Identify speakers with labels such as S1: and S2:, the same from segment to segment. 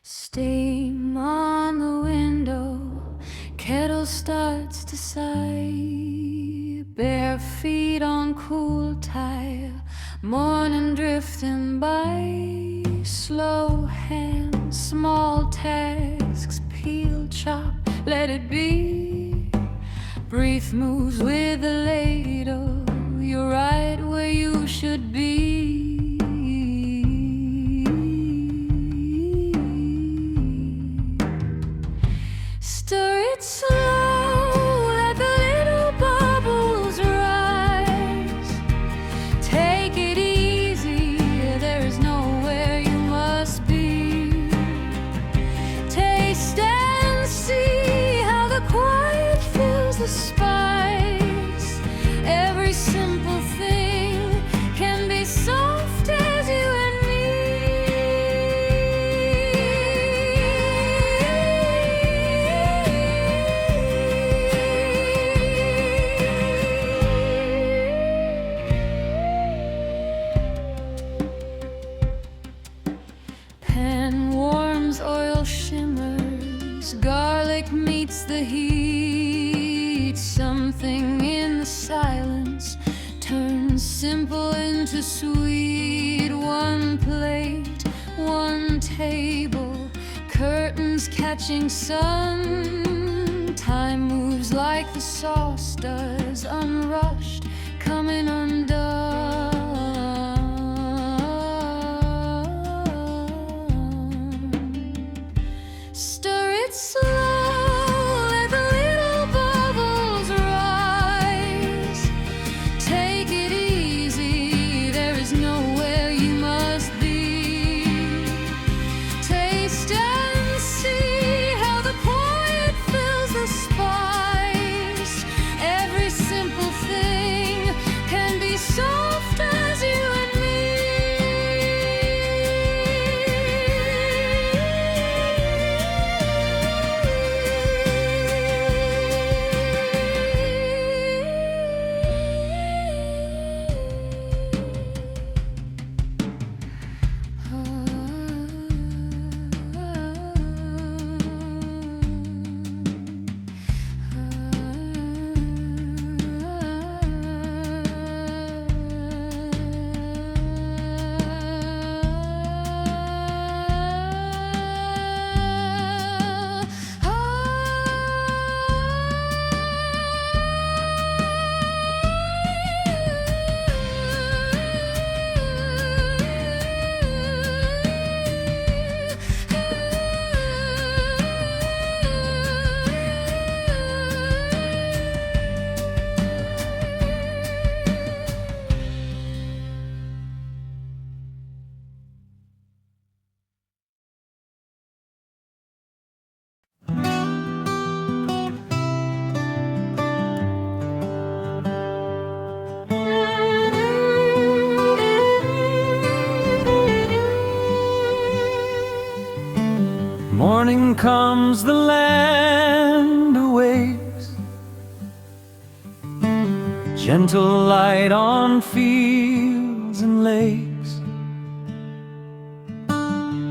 S1: Steam on the window, kettle starts to sigh. Bare feet on cool tile, morning drifting by. Slow hands, small tasks, peel, chop, let it be. Brief moves with the ladle, you're right where you should be. Stir it slow, let the little bubbles rise. Take it easy, there is nowhere you must be. Taste and see how the quiet fills the spice. Every simple thing can be soft as you and pan warms, oil shimmers, garlic meets the heat. Something in the silence turns simple into sweet. One plate, one table, curtains catching sun. Time moves like the sauce does, unrushed, coming undone. Stir it slow, let the little bubbles rise. Take it easy, there is nowhere you must be. Taste and see how the quiet fills the spice. Every simple thing can be soft as you and
S2: Morning comes, the land awakes. Gentle light on fields and lakes.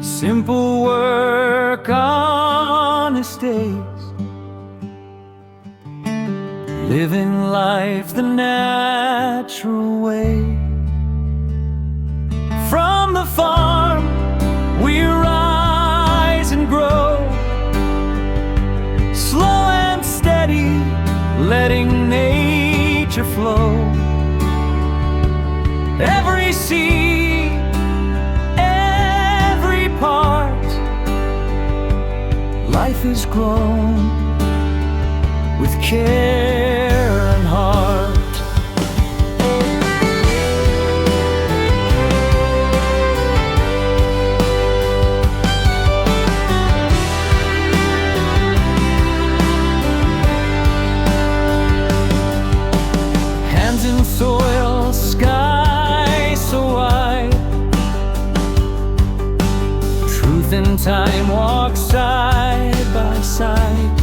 S2: Simple work, honest days. Living life the natural way. From the farm we rise and grow, slow and steady, letting nature flow. Every seed, every part, life is grown with care and heart. Soil, sky so wide, truth and time walk side by side.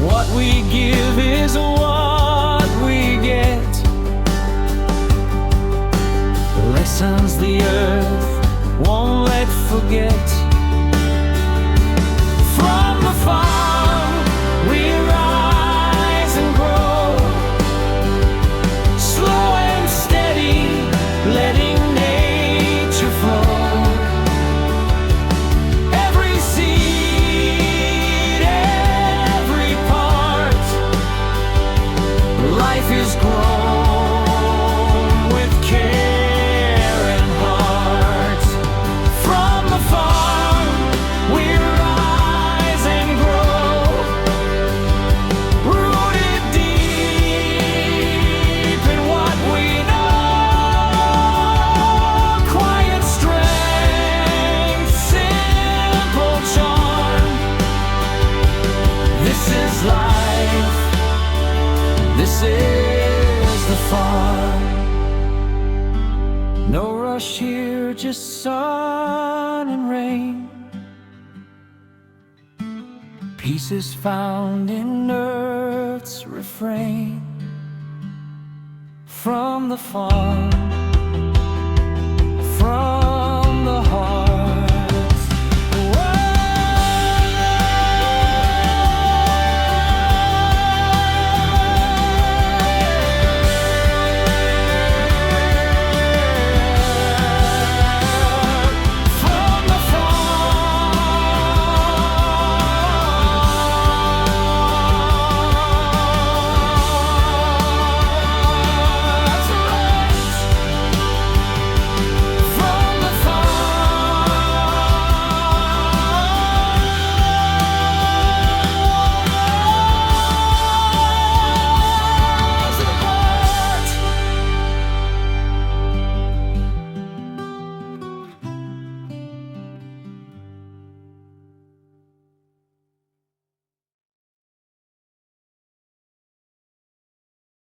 S2: What we give is what we get. Lessons the earth won't let life is grown with care and heart. From the farm we rise and grow, rooted deep in what we know. Quiet strength, simple charm. This is life, this is the farm. No rush here, just sun and rain. Peace is found in earth's refrain. From the farm, from